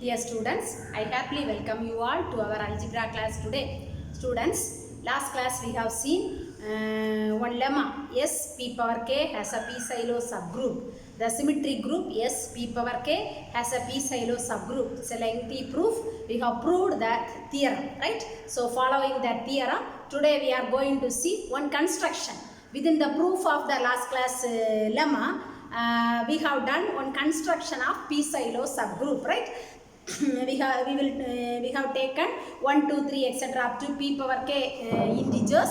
Dear students, I happily welcome you all to our algebra class today. Students, last class we have seen one lemma. S p power k has a p silo subgroup. The symmetric group S p power k has a p silo subgroup. It's a lengthy proof. We have proved that theorem, right? So following that theorem, today we are going to see one construction. Within the proof of the last class lemma, we have done one construction of p silo subgroup, right? we have taken 1 2 3 etc up to p power k integers,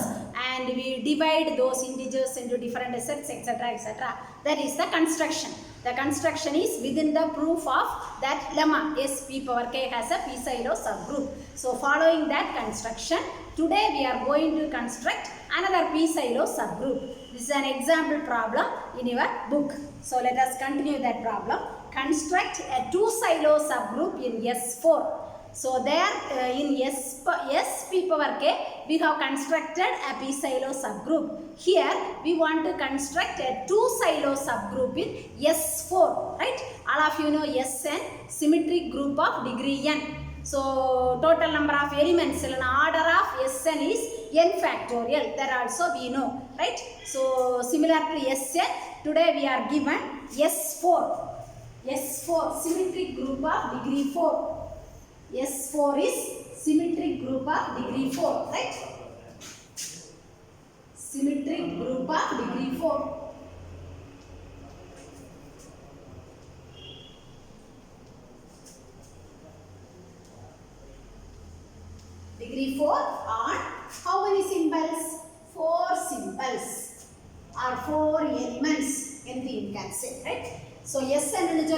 and we divide those integers into different sets etc etc. That is the construction. The construction is within the proof of that lemma S p power k has a p silo subgroup. So following that construction, today we are going to construct another p silo subgroup. This is an example problem in your book. So let us continue that problem. Construct a two silo subgroup in S4. So there in S p power k we have constructed a p silo subgroup. Here we want to construct a two silo subgroup in S4, right? All of you know Sn, symmetric group of degree n. So total number of elements in order of Sn is n factorial. That also we know, right? So similar to Sn, today we are given S4. S4 symmetric group of degree 4. S4 is symmetric group of degree 4, right? Symmetric group of degree 4. Degree 4 on how many symbols? 4 symbols or 4 elements. Anything you can say, right? So S and the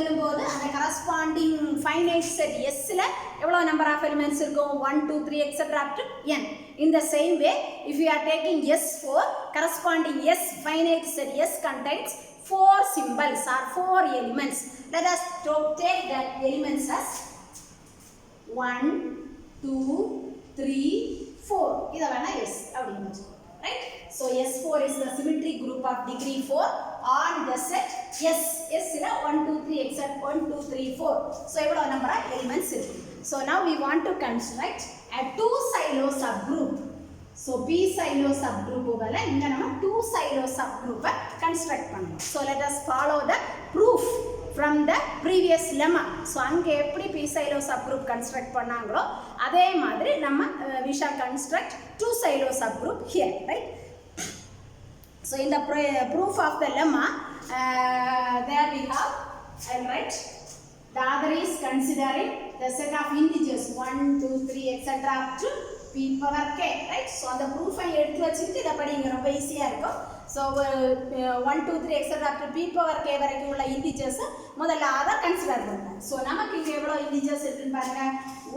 corresponding finite set S la number of elements will go 1 2 3 etc up to n. In the same way, if we are taking S4, corresponding S finite set S contains 4 symbols or 4 elements. Let us take that elements as 1 2 3 4. This is S, right? So S4 is the symmetric group of degree 4 on the set S. S is 1 2 3 except 1 2 3 4. So every number of elements. So now we want to construct a two silo subgroup. So p silo subgroup ogala inga nama two silo subgroup construct pannom. So let us follow the proof from the previous lemma. So ange eppadi p silo subgroup construct pannangalo adhe madri nama we shall construct two silo subgroup here, right? So in the proof of the lemma, there we have, I'll write, the other is considering the set of integers 1 2 3 etc up to p power k, right? So on the proof I eduthu vechittu idu padinga romba easy ah irukum. So 1 2 3 etc up to p power k varaikkum ulla integers modalla adha consider pannum. So namakku inga evlo integers irukku paarenga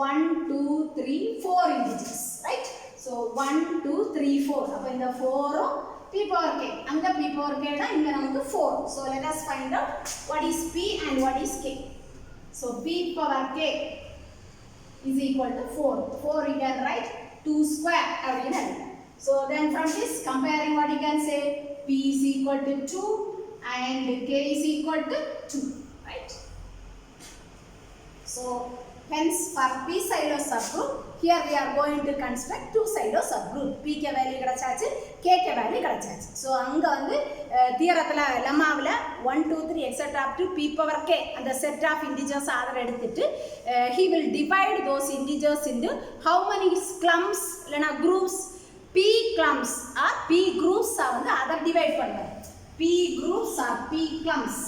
1 2 3 4 integers, right? So 1 2 3 4. Appo indha 4 p power k, and the p power k da inga namakku 4. So let us find out what is p and what is k. So p power k is equal to 4. 4 you can write 2 square avina. So then from this comparing what you can say, p is equal to 2 and k is equal to 2, right? So hence for p silo subgroup, here we are going to construct two silo subgroup. P ke value kadachachu, k ke value kadachachu. So anga vandu theorathila lemma avula 1 2 3 etc up to p power k and the set of integers adha edutittu he will divide those integers into how many clumps lena groups, p clumps or p groups vandu adha divide pannuvar. P groups or p clumps.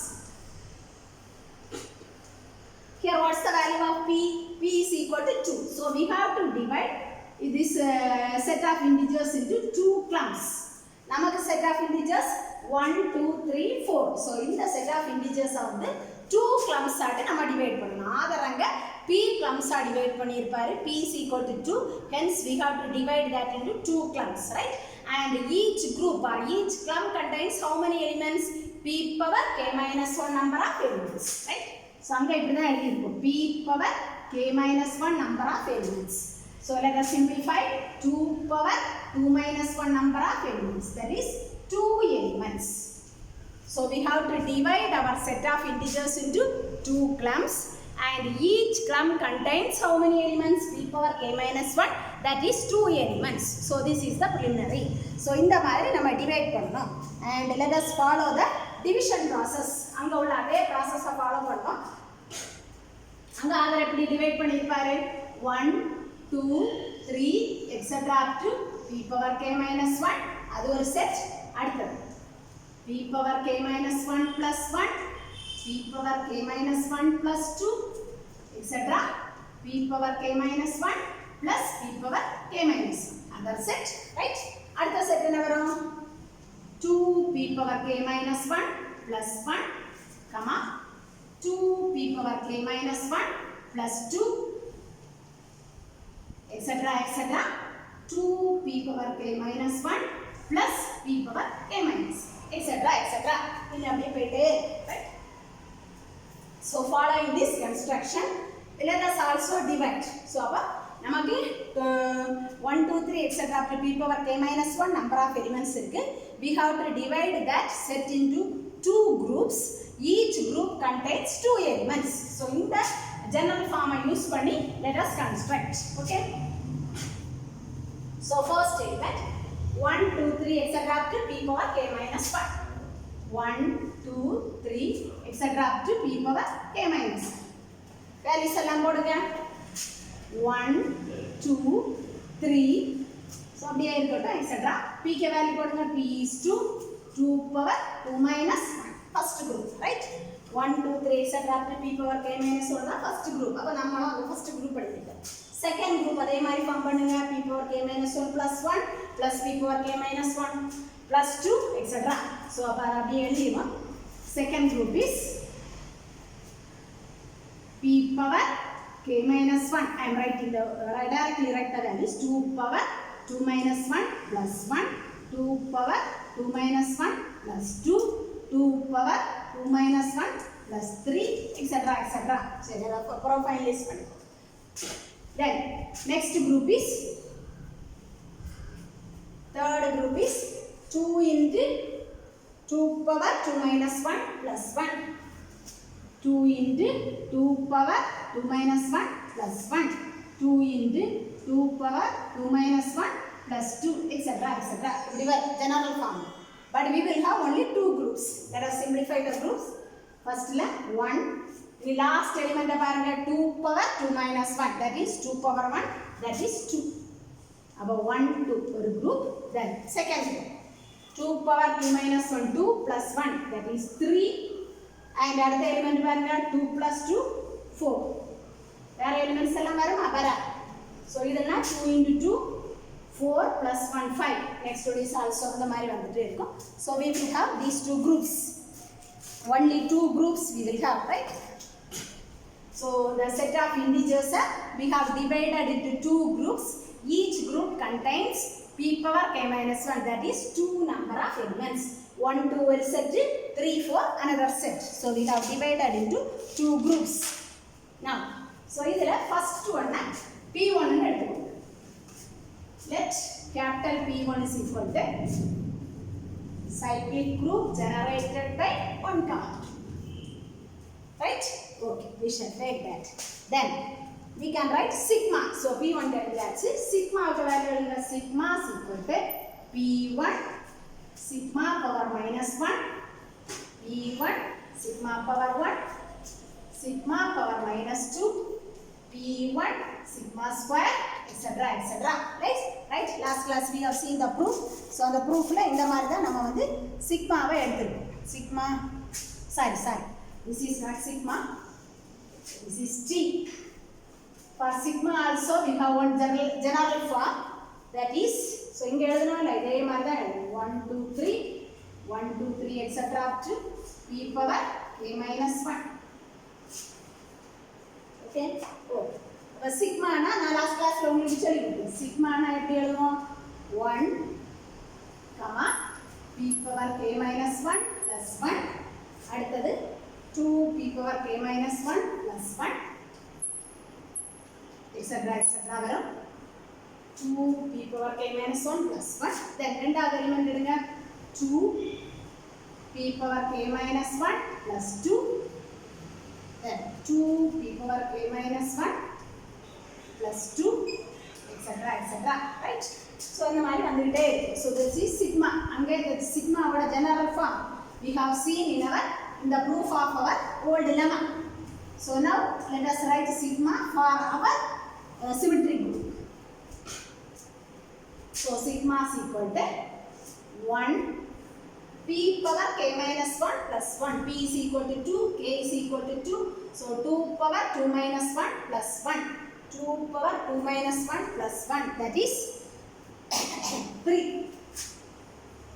Here what's the value of p? P is equal to 2. So we have to divide this set of integers into two clumps. Namakku set of integers 1 2 3 4. So in the set of integers வந்து two clumps ஆட்டு நம்ம divide பண்ணணும். ஆதரங்க p clumps ஆ divide பண்ணியிருப்பாரு. P is equal to 2. Hence we have to divide that into two clumps, right? And each group or each clump contains how many elements? P power k minus 1 number of elements, right? So அங்க இப்படி தான் எழுதி இருக்கும். P power k minus 1 number of elements. So let us simplify. 2 power 2 minus 1 number of elements. That is 2 elements. So we have to divide our set of integers into two clumps and each clump contains how many elements? P power k minus 1, that is 2 elements. So this is the preliminary. So இந்த மாதிரி நம்ம divide பண்ணணும் and let us follow the division process. அங்க உள்ள அதே process follow பண்ணோம். அங்க author எப்படி divide பண்ணிருப்பாரு? 1 2 3 etc up to p power k minus 1. அது ஒரு செட். அடுத்து p power k minus 1 plus 1, p power k minus 1 plus 2 etc. p power k minus 1 plus p power k minus 1. Another set, right? அடுத்த set என்ன வரும்? 2 p power k minus 1 plus 1 comma 2 p power k minus 1 plus 2 etc etc. 2 p power k minus 1 plus p power k minus etc etc. இது அப்படியே போயிட்டே, right? So following this construction, let us also divide. So அப்ப நமக்கு 1 2 3 etc up to p power k minus 1 number of elements இருக்கு. We have to divide that set into two groups. Each group contains two elements. So இந்த general form use பண்ணி let us construct. Okay? So first element 1 2 3 etc up to p power k minus 1. 1 2 3 etc up to p power k minus 1. Values எல்லாம் போடுங்க. 1 2 3. So அப்படியே இருக்கட்டும் etc. p के value போடுங்க. p is 2 power 2 minus 1. First group, right? 1 2 3 etc up to p power k minus 1 தான் first group. அப்ப நம்மளும் அந்த first group எடுத்துக்கலாம். Second group அதே மாதிரி ஃபார்ம் பண்ணுங்க. p power k minus 1 plus 1 plus p power k minus 1 plus 2 etc. So அப்ப அப்படியே எழுதிடுவோம். Second group is p power k minus 1. I am writing the directly write the values. 2 power 2 minus 1 plus 1, 2 power 2 minus 1 plus 2, 2 power 2 minus 1 plus 3 etc etc. So இதெல்லாம் profile list பண்ணிக்கோ. Then next group is, third group is 2 into 2 power 2 minus 1 plus 1, 2 into 2 power 2 minus 1 plus 1, 2 into 2 power 2 minus 1 plus 2 etc etc. General form. But we will have only two groups. Let us simplify the groups. First la 1, the last element பாருங்க 2 power 2 minus 1, that is 2 power 1, that is 2. Above 1 2 ஒரு group. Then second group 2 power 2 minus 1 2 plus 1, that is 3. And அடுத்த element பாருங்க 2 plus 2 4. வேற elements எல்லாம் வருமா? வரா. So இதெல்லாம் 2 into 2 4 plus 1 5. Next one is also அந்த மாதிரி வந்துட்டே இருக்கும். So we will have these two groups. Only two groups we will have, right? So the set of integers we have divided into two groups. Each group contains p power k minus 1, that is two number of elements. 1 2 ஒரு set, 3 4 another set. So we have divided into two groups. Now so இதுல first one p1 ன்னு எடுத்துக்கோங்க. Let capital P1 is equal to cyclic group generated by 1 command. Right? Okay, we shall take that. Then we can write sigma. So P1 that's it. Sigma of the value is sigma is equal to P1 sigma power minus 1, P1 sigma power 1, sigma power minus 2, P1 sigma square etc etc. Right? Last class we have seen the proof. So on the proof la இந்த மாதிரி தான் நம்ம வந்து சிக்மாவை எடுத்துறோம். Sigma sorry this is not sigma, this is T. For sigma also we have one general form, that is, so இங்க எழுதணும்ல இதே மாதிரி தான் எழுதணும். 1 2 3 1 2 3 etc up to p power k minus 1. Okay? Okay. இப்போ சிக்மா நான் லாஸ்ட் கிளாஸ்ல உங்களுக்கு சொல்லிருக்கேன். சிக்மா எப்படி எழுதுவோம்? 1 comma p power k minus 1 plus 1. அடுத்தது 2 p power k minus 1 plus 1 etc etc வரும். 2 p power k minus 1 plus 1. Then ரெண்டாவது எலிமெண்ட் எடுங்க. 2 p power k minus 1 plus 2 then 2p power k minus 1 plus 2 etc etc, right? So இந்த மாதிரி வந்துட்டே இருக்கு. So this is sigma. அங்கே the sigma ஓட general form we have seen in the proof of our old lemma. So now let us write sigma for our symmetry group. So sigma is equal to 1 p power k minus 1 plus 1. P is equal to 2, k is equal to 2. So 2 power 2 minus 1 plus 1. 2 power 2 minus 1 plus 1, that is 3.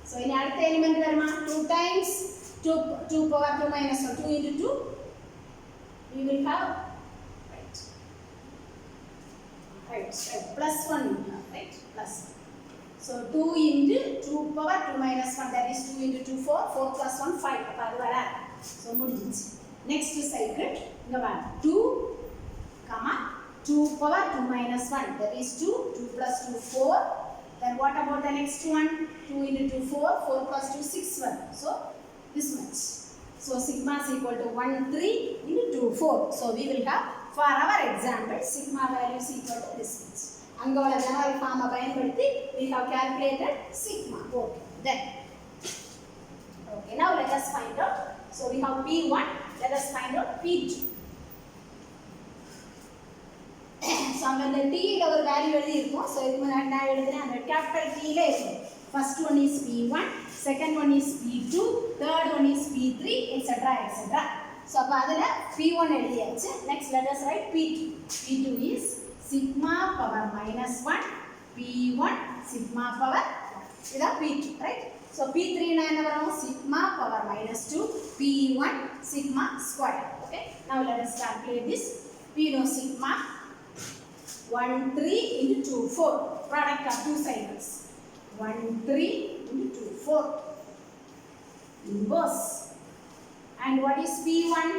So in அடுத்த element வருமா 2 times 2 power 2 minus 1, 2 into 2 we will have right plus 1 we have, right, plus 1. So 2 into 2 power 2 minus 1, that is 2 into 2 4, 4 plus 1 5. அப்ப அது வராது. So முடிஞ்சிச்சு. Next cycle இங்க வா 2 2 power 2 minus 1, that is 2, 2 plus 2 4. Then what about the next one? 2 into 2 4, 4 plus 2 6 1. So this much. So sigma is equal to 1 3 into 2 4. So we will have for our example sigma value is equal to this much. Angola general form பயன்படுத்தி we have calculated sigma. Okay, then okay, now let us find out. So we have p1, let us find out p2. So அங்க இந்த t ல ஒரு value எழுதி இருக்கும். So இதுக்கு முன்னாடி நான் எழுதுறேன் அந்த கேபிட்டல் t ல இருக்கும். First one is p1, second one is p2, third one is p3 etc etc. So அப்ப அதுல p1 எழுதியாச்சு. Next let us write p2. p2 is sigma power minus 1 p1 sigma power இதான் p2, right? So p3 னா என்ன வரும்? Sigma power minus 2 p1 sigma square. Okay, now let us calculate this. p no sigma 1 3 into 2 4, product of two cycles. 1 3 into 2 4 inverse. And what is p1?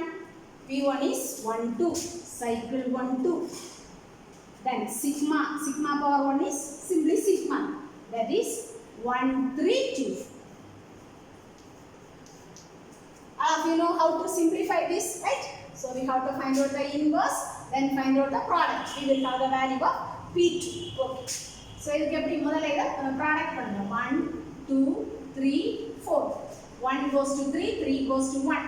p1 is 1 2, cycle 1 2. Then sigma power 1 is simply sigma, that is 1 3 2. All of you know how to simplify this, right? So we have to find out the inverse, then find out the product. We will have the value of p2. Okay. So இதுக்கு எப்படி முதல்ல இத product பண்ணலாம். 1 2 3 4. 1 goes to 3, 3 goes to 1.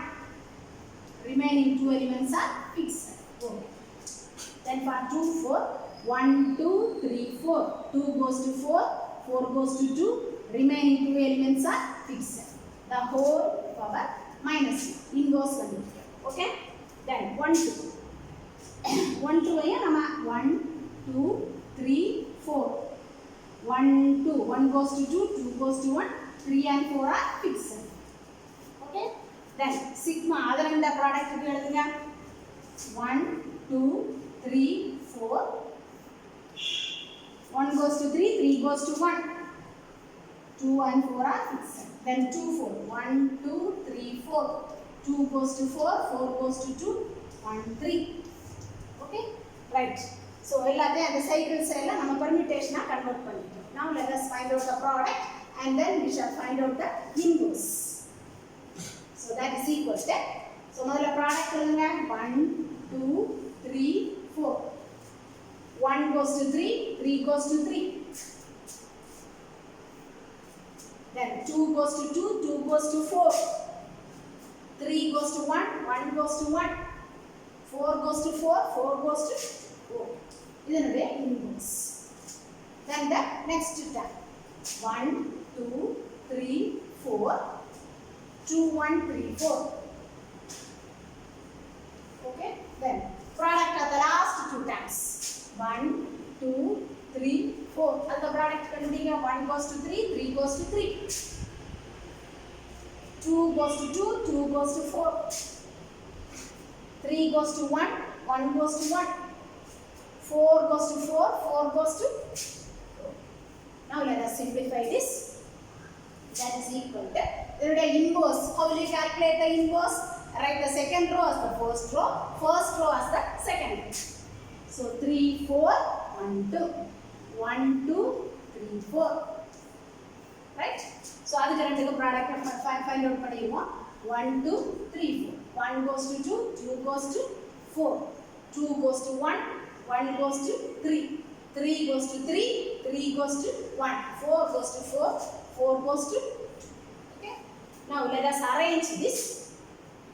Remaining two elements are fixed. Okay. Then for 2 4, 1 2 3 4. 2 goes to 4, 4 goes to 2. Remaining two elements are fixed. The whole power minus inverse பண்ணிருக்கோம். Okay? Then 1 2. 1 2 ஐயா நம்ம 1 2 3 4. 1 2, 1 goes to 2, 2 goes to 1, 3 and 4 are fixed. Okay? Then sigma other end the product எழுதுங்க. 1 2 3 4. 1 goes to 3, 3 goes to 1. 2 and 4 are fixed. Then 2 4. 1 2 3 4. 2 goes to 4, 4 goes to 2, 1 3. Okay? Right. So எல்லாத்தையும் அந்த cycles எல்லாம் நம்ம permutation ஆ convert பண்ணிட்டோம். Now let us find out the product and then we shall find out the inverse. So that is equal to, so முதல்ல product எழுதுங்க. 1 2 3 4. 1 goes to 3, 3 goes to 3. Then 2 goes to 2, 2 goes to 4. 3 goes to 1, 1 goes to 1. 4 goes to 4, 4 goes to 4. இதனுடைய inverse. Then the next term. 1 2 3 4. 2 1 3 4. Okay? Then product of the last two terms. 1 2 3 4. And the product கண்டுபிடிங்க. 1 goes to 3, 3 goes to 3. 2 goes to 2, 2 goes to 4. 3 goes to 1, 1 goes to 1. 4 goes to 4, 4 goes to 4. Now let us simplify this. That is equal to the inverse. How will you calculate the inverse? Write the second row as the first row as the second row. So 3 4 1 2. 1 2 3 4. Right? So அதுக்கு ரெண்டுக்கு product find out பண்ணிடுவோம். 1, 2, 3, 4. 1 goes to 2, 2 goes to 4. 2 goes to 1, 1 goes to 3. 3 goes to 3, 3 goes to 1. 4 goes to 4, 4 goes to 2. Okay. Now let us arrange this.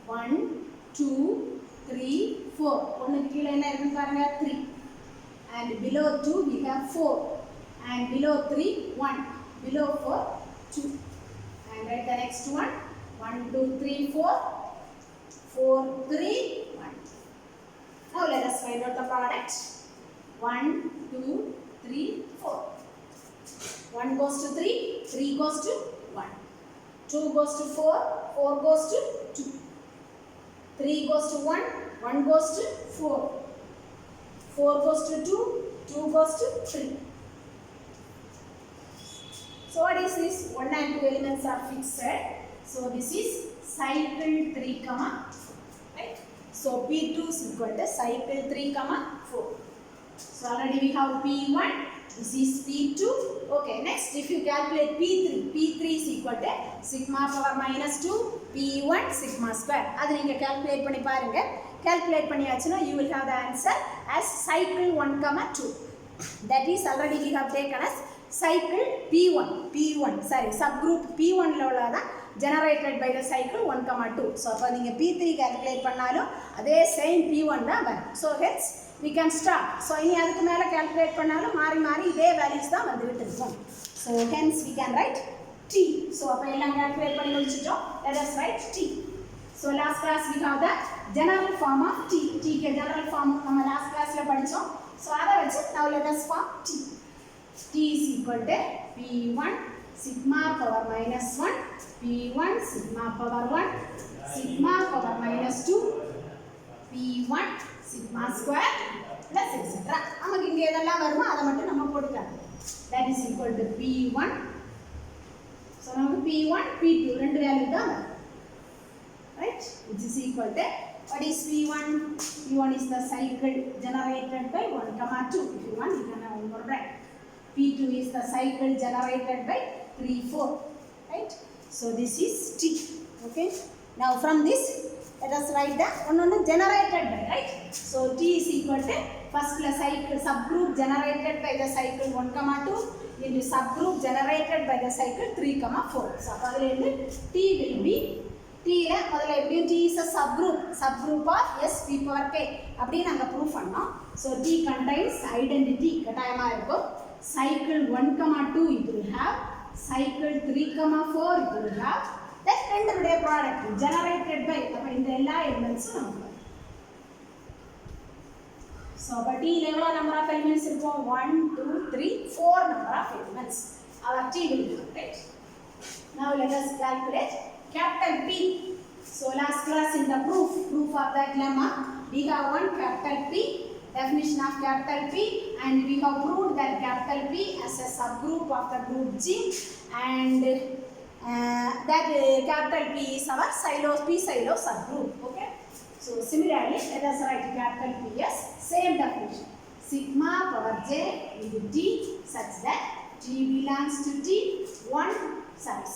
1, 2, 3, 4. 3. And below 2 we have 4. And below 3, 1. Below 4, 2. And write the next one. 1, 2, 3, 4. 4, 3, 1. Now let us find out the product. 1, 2, 3, 4. 1 goes to 3, 3 goes to 1. 2 goes to 4, 4 goes to 2. 3 goes to 1, 1 goes to 4. 4 goes to 2, 2 goes to 3. So what is this? 1 and 2 elements are fixed. So this is cycle 3, 4. Right? So P2 is equal to cycle 3, 4. So already we have P1. This is P2. Okay, next if you calculate P3, P3 is equal to sigma power minus 2 P1 sigma square. That you can calculate panni parunga. Calculate panniyaachuna you will have the answer as cycle 1, 2. That is already we have taken as cycle P1, sorry, subgroup P1 la generated by the cycle 1, 2. So appo neenga P3 calculate pannalum adhe same P1 da varum. So hence we can start. So ini adukku mela calculate pannalum mari idhe values da vanduvittum. So hence we can write T. So appo ella calculate panni mudichittom. Let us write T. So last class we have the general form of T. T ke general form nama last class la padichom. So adha vechu now let us form T. T is equal to P1 sigma power minus 1 P1 sigma power 1 sigma power minus 2 P1 sigma square plus etc. நமக்கு இங்க எதெல்லாம் வருமோ அத மட்டும் நம்ம போட்டுக்கலாம். That is equal to P1. So நமக்கு P1 P2 ரெண்டு வேல்யூ தான் வரும். Right? Which is equal to what is P1? P1 is the cycle generated by 1, 2. If you want you can have one more bracket. P2 is the cycle generated by 3, 4. Right? So this is T. Okay. Now from this, let us write the one generated by. Right? So T is equal to first cycle subgroup generated by the cycle 1, 2 into subgroup generated by the cycle 3, 4. So T will be T is a subgroup of S P power K. அப்படி நாங்க proof பண்ணோம். So T contains identity கட்டாயமா இருக்கும். Cycle 1, 2 it will have, cycle 3, 4 it will have. That ரெண்டுடைய product generated by அப்ப இந்த எல்லா elements நமக்கு. So but T எவ்வளவு number of elements இருக்கும்? 1, 2, 3, 4 number of elements. Our T will be right. Now let us calculate capital P. So last class in the proof of that lemma we have one capital P, definition of capital P, and we have proved that capital P as a subgroup of the group G, and that capital P is our P-silo subgroup. Okay. So similarly let us write capital P as same definition, sigma power J into T such that T belongs to T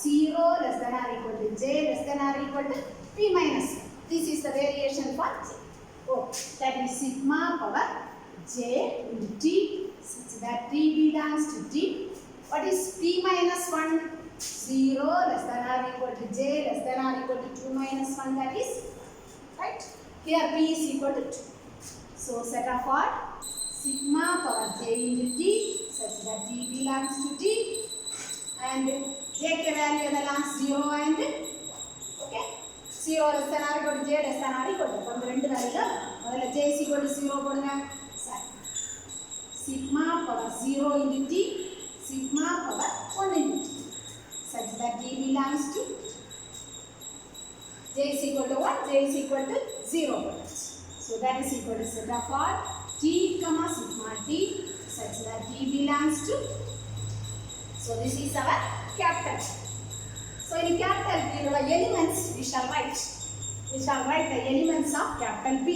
0 less than or equal to J less than or equal to P minus 1. This is the variation for J. Oh, that is sigma power J into T such that T belongs to T. What is P minus 1? 0 less than or equal to J less than or equal to 2 minus 1, that is right. Here P is equal to 2. So set of what? Sigma power J into T such that T belongs to T, and J ke value edalam 0 and okay 0 less than or equal to J less than or equal to appo rendu value la modalla J is equal to 0 podunga. Sigma power 0 into T sigma power 1 into T such that T belongs to J is equal to 1, J is equal to 0 product. So that is equal to set of what? T comma sigma T such that T belongs to. So this is our capital. So in capital P the elements we shall write the elements of capital P.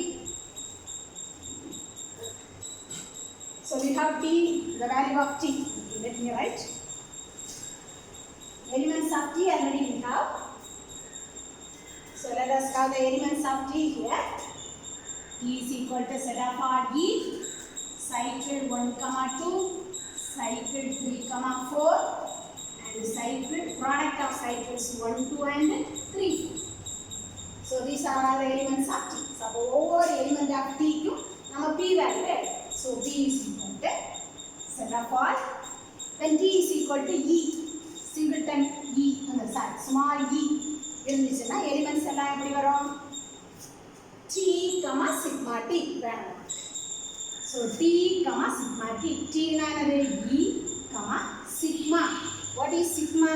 So we have T, the value of T. Let me write. Elements of T already we have. let us have the elements of T here. T is equal to set of E, cycle 1, 2, cycle 3, 4, and cycle product of cycles 1, 2, and 3. So these are all the elements of T. So over element of T ku nama P value. So P is equal to set of all. Then T is equal to E, singleton E, small e. இருந்துச்சுன்னா elements எல்லாம் எப்படி வரும்? T, sigma T வேணும். So T, sigma T. T என்னது? E, sigma. What is sigma?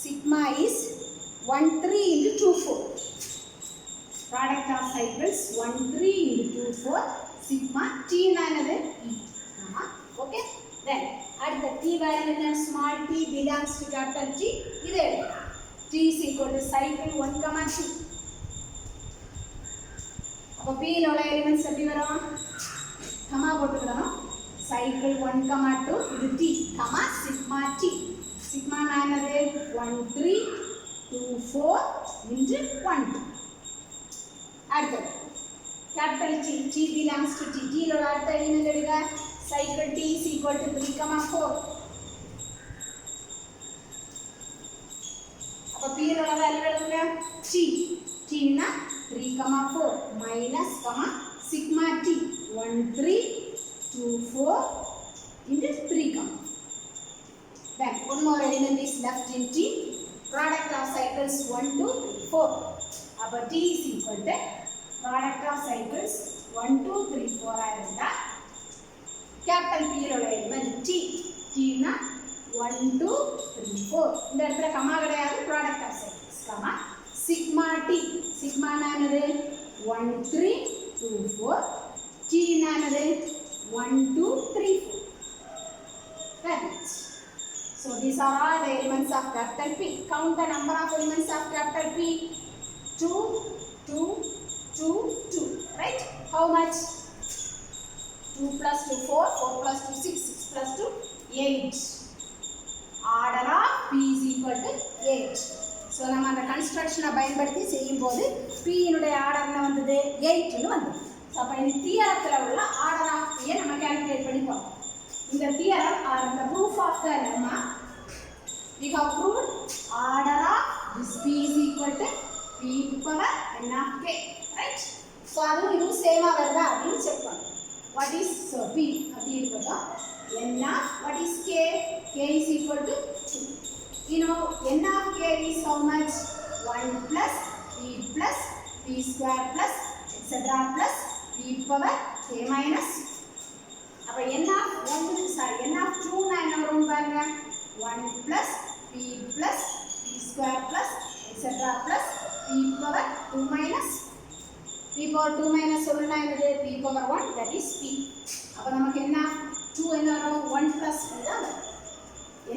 Sigma is 1, 3 into 2, 4. Product of cycles 1, 3 into 2, 4. Sigma T என்னது? E. Okay. Then அடுத்த T value என்ன? Small t belongs to capital T. இது எடுக்கலாம். T is equal to cycle 1, 2. அப்போ P ல உள்ள elements எப்படி வரும்? கமா போட்டுக்கணும். cycle 1, 2 இது T, sigma T. Sigma என்னது? 1, 3, 2, 4 into 1, 2. அடுத்தது capital T. T belongs to T. T ல உள்ள அடுத்த எலிமெண்ட் எடுங்க. cycle T is equal to 3, 4. அப்போ P ல உள்ள வேல்யூ எடுங்க. T. T னா 3, 4 minus sigma T 1, 3, 2, 4 into 3, then one more element is left in T. Product of cycles 1, 2, 3, 4. அப்போ T is equal to product of cycles 1, 2, 3, 4 ஆயிருந்தா capital P ல உள்ள element T. T னா 1, 2, 3, 4. இந்த இடத்துல கமா கிடையாது. product of cycles sigma T. sigma என்னது? 1, 3, 2, 4. T என்னது? 1, 2, 3, 4. Right. So these are all the elements of capital P. Count the number of elements of capital P. 2, 2, 2, 2. Right? How much? 2 plus 2, 4. 4 plus 2, 6. 6 plus 2, 8. Order of P is equal to 8. So நம்ம அந்த கன்ஸ்ட்ரக்ஷனை பயன்படுத்தி செய்யும்போது P இனுடைய order என்ன வந்தது? 8 னு வந்தது. So அப்ப இந்த தியரத்துல உள்ள ஆர்டர் ஆஃப் P நம்ம கால்குலேட் பண்ணி பார்ப்போம். இந்த theorem are the proof of the lemma we have proved order of this P is equal to P to power n of k, right? So அது சேமா வருதா அப்படினு செக் பண்ணனும். What is P அப்படி இருக்கட்டும். n of what is k? K is equal to 2. You know, n of k is how much? 1 plus p plus p square plus etc. plus p power k minus. அப்ப n of 2 னா என்ன வரும் பாருங்க. 1 plus p plus p square plus etc. plus p power 2 minus. p power 2 minus சொல்லனா என்னது? p power 1, that is p. அப்ப நமக்கு என்ன 2 என்ன வரும்? 1 plus p தான் வரும்.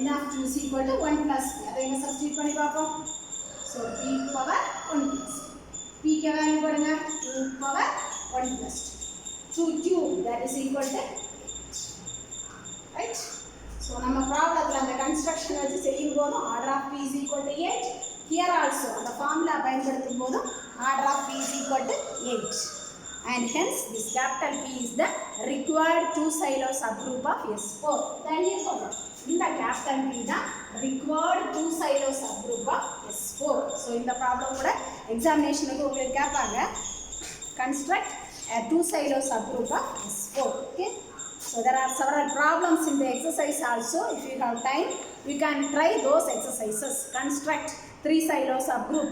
n of 2 is equal to 1 plus p. அதை எங்க சப்ஸ்டிட்யூட் பண்ணி பார்ப்போம். So p power 1 plus p க்கு வேல்யூ போடுங்க. 2 power 1 plus 2 cube, that is equal to 8. Right? So நம்ம ப்ராப்ளத்துல அந்த கன்ஸ்ட்ரக்ஷன் வச்சு செய்யும்போது order of p is equal to 8. Here also அந்த ஃபார்முலா பயன்படுத்தும் போது order of p is equal to 8. And hence this capital P is the required 2-silo subgroup of S4. Then here சொல்றோம். இந்த capital P தான் required 2-silo subgroup of S4. So இந்த problem கூட எக்ஸாமினேஷனுக்கு உங்களுக்கு கேட்பாங்க. Construct a 2-silo subgroup of S4. Okay. So there are several problems in the exercise also. If you have time, you can try those exercises. Construct 3-silo subgroup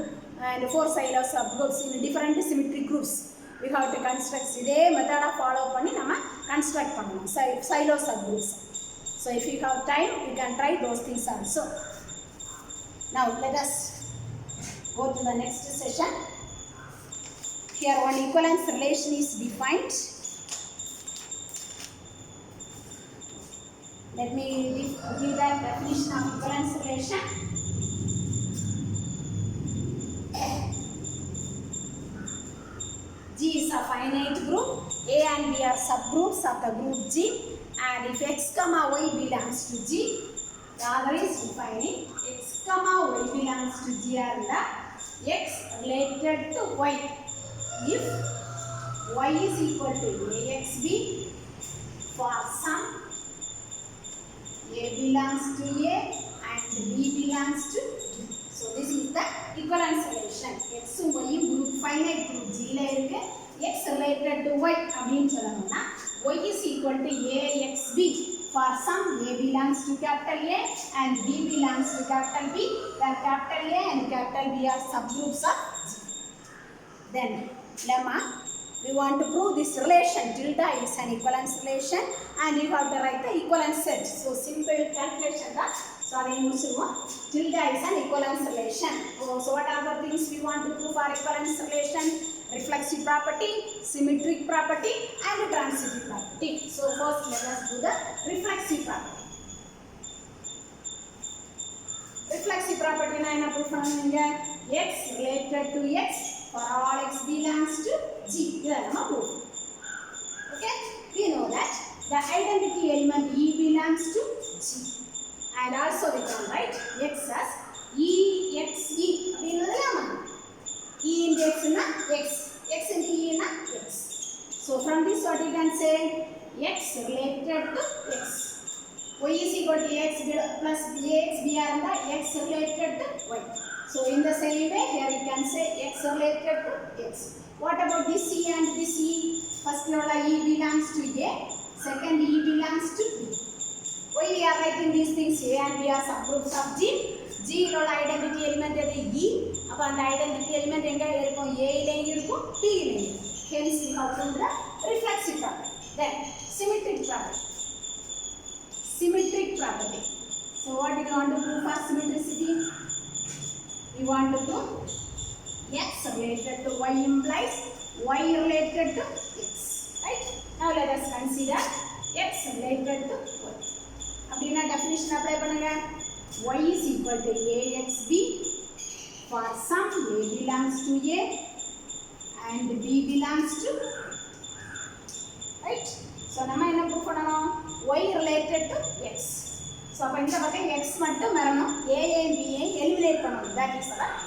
and 4-silo subgroups in different symmetric groups. We have to construct இதே மெத்தடை follow பண்ணி நம்ம construct பண்ணணும் silo subgroups. So if you have time, you can try those things also. Now let us go to the next session. Here one equivalence relation is defined. Let me give that definition of equivalence relation. G is a finite group. A and B are subgroups of the group G. And if x comma y belongs to G, the other is defining x comma y belongs to G are the x related to y. If y is equal to axb for some a belongs to a and b belongs to b. So this is the equivalence relation. X and y group finite group G la irukku. X related to y அப்படினு சொல்லணும்னா y is equal to axb for some a belongs to capital A and b belongs to capital B, where capital A and capital B are subgroups of G. Then lemma, we want to prove this relation tilde is an equivalence relation and you have to write the equivalence set. So simple calculation that, so tilde is an equivalence relation. So what are the things we want to prove for equivalence relation? Reflexive property, symmetric property and transitive property. So first let us do the reflexive property. Reflexive property na enna proof pannuvinga? X related to x for all x belongs to G. Idha proof. Okay, we know that the identity element E belongs to G, and also we can write x as EXE. E into x na x, x into E na x. So from this what you can say? X related to x. Y is equal to x plus ax b and x related to y. So in the same way here you can say x related to x. What about this E and this E? First E belongs to A, second E belongs to B. Why we are writing these things? A and B are subgroups of G. G is identity element E. Upon the identity element A ilayum B ilayum. Hence we have to the reflexive property. Then symmetric property. Symmetric property. So what do you want to prove for symmetricity? We want to prove x related to y implies y related to x. Right? Now let us consider x related to y. Abdina definition apply pannunga. Y is equal to axb for some a belongs to A and B belongs to, right? So nama enna proof pannanom? Y related to x. So appo indha vakkai x mattum varanum, A and B I eliminate பண்ணனும். That is right.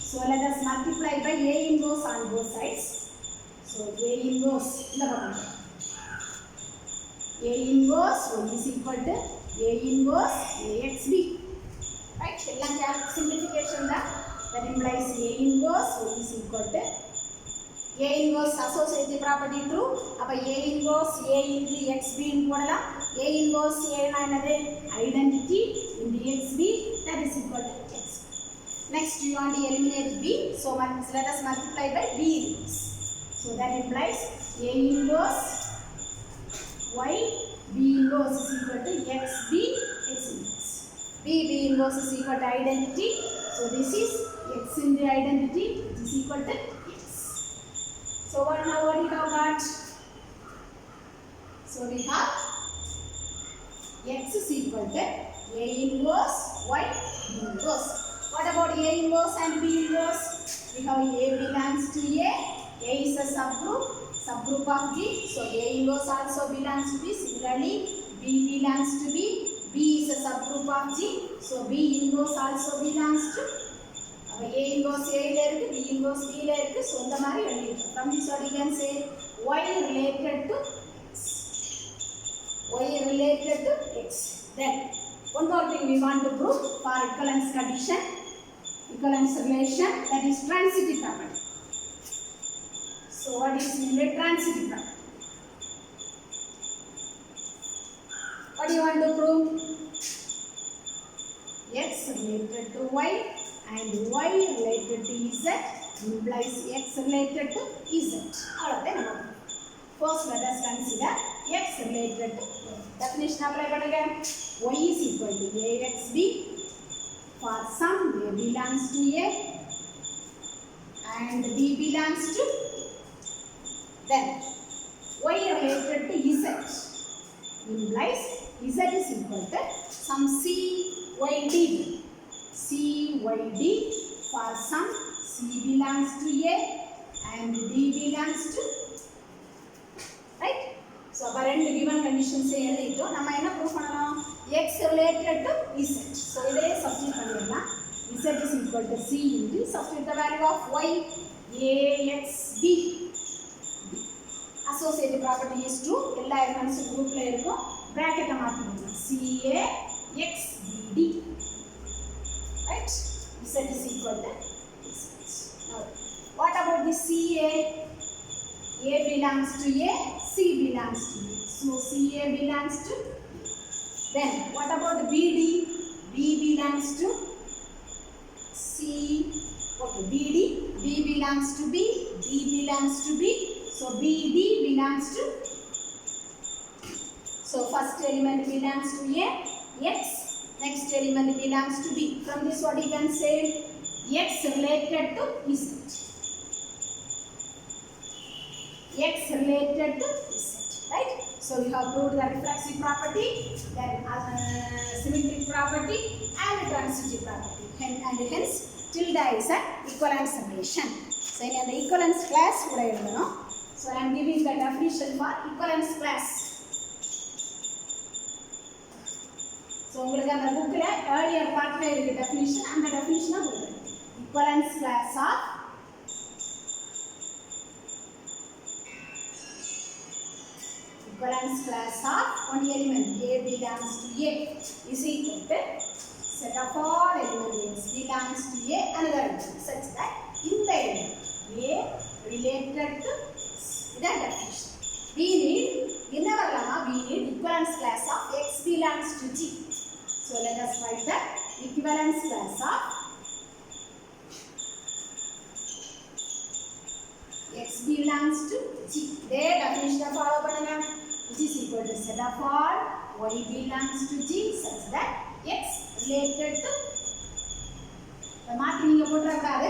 So let us multiply by A inverse on both sides. So A inverse indha pakkam, A inverse y is equal to A inverse axb. Right? Ellam simplification that implies A inverse y is equal to A inverse associative property true. அப்ப A inverse A into xb ன்னு போடலாம். A inverse A னா என்னது? Identity into xb, that is equal to x. Next you want to eliminate b, so let us multiply by b inverse. So that implies A inverse y b inverse is equal to xb x inverse. B inverse is equal to identity. So this is x into identity, which is equal to x. So what now what we have got? So we have x is equal to A inverse y b inverse. What about A inverse and B inverse? We have A belongs to A is a subgroup of G. So A inverse also belongs to B. Similarly, B belongs to B. B is a subgroup of G. So B inverse also belongs to A inverse A la irukku, B inverse B la irukku. So இந்த மாதிரி எழுதிட்டோம். From this what you can say? Y related to x. Y related to x. Then one more thing we want to prove for equivalence condition, equivalence relation, that is transitive property. So what is meant transitive property? What do you want to prove? X related to y and y related to z implies x related to z. All of them. First let us consider x related to y. Definition apply pannunga. Y is equal to axb for some A belongs to A and B belongs to, then y related to z implies z is equal to some CYD. CYD for some C belongs to A and D belongs to, right? So அப்ப ரெண்டு given conditions எழுதிட்டோம். நம்ம என்ன prove பண்ணலாம்? X related to Z. So இதையே substitute பண்ணிடலாம். Z z is equal to c into substitute the value of y axb. Associative property is true. எல்லா elements groupல இருக்கும். bracket மாத்திடுங்க. caxbd. Right? Z is equal to z. Now, what about the ca? A belongs to A, C belongs to B. So ca belongs to. Then what about the bd? B belongs to C. Okay, BD. B belongs to B. D belongs to B. So BD belongs to. So first element belongs to A. X. Next element belongs to B. From this, what you can say? X related to Z. X related to Z. Right? So we have proved the reflexive property, then symmetric property, and transitive property. And hence, tilde is an equivalence summation. So in the equivalence class, so I am giving the definition for equivalence class. So உங்களுக்கு அந்த bookல earlier partல இருக்கு definition, அந்த definition கொடுக்கிறேன். Equivalence class of equivalence class of one element A belongs to A is equal to set of all elements belongs to A another element such that in the element A related to that definition. We need in our lemma we need equivalence class of X belongs to G. So let us write the equivalence class of X belongs to G. Their definition follow பண்ணுங்க. Which is equal to set of all Y belongs to G such that X related to the marking நீங்க போட்டுறக்கூடாது.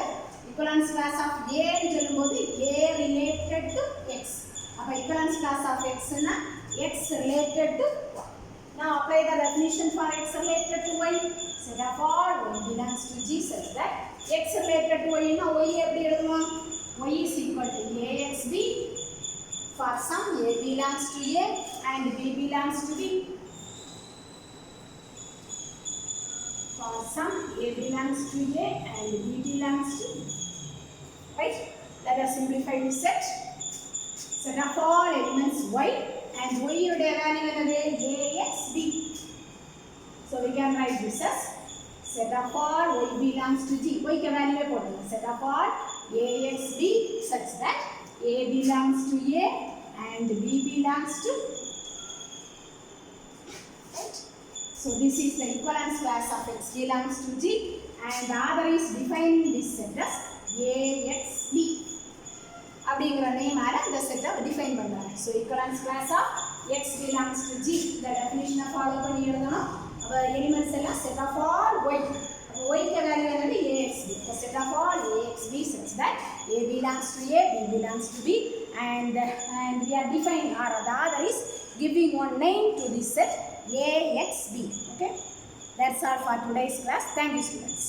Equivalence class of A ன்னு சொல்லும்போது A related to X. அப்ப equivalence class of X னா X related to Y. Now apply the definition for X related to Y. Set of all Y belongs to G such that X related to Y னா Y எப்படி எழுதுவோம்? Y is equal to AXB. For some A belongs to A and B belongs to B. For some A belongs to A and B belongs to B. Right? Let us simplify this set. Set of all elements Y and Y உடைய value என்னது? AXB. So we can write this as set of all Y belongs to G. Y க்கு value போடுங்க. Set of all AXB such that A belongs to A and B belongs to. Right? So this is the equivalence class of X belongs to G and the other is defining this set as AXB. அப்படிங்கிற நேமால இந்த செட்டை define பண்றாங்க. So equivalence class of X belongs to G. இந்த definition follow பண்ணி எழுதணும். அப்ப elements எல்லாம் set of all Y. Y க்கு வேல்யூ என்னது? AXB. The set of all AXB such that A belongs to A, B belongs to B, and we are defining or the other is giving one name to this set AXB. Okay, that's all for today's class. Thank you, students.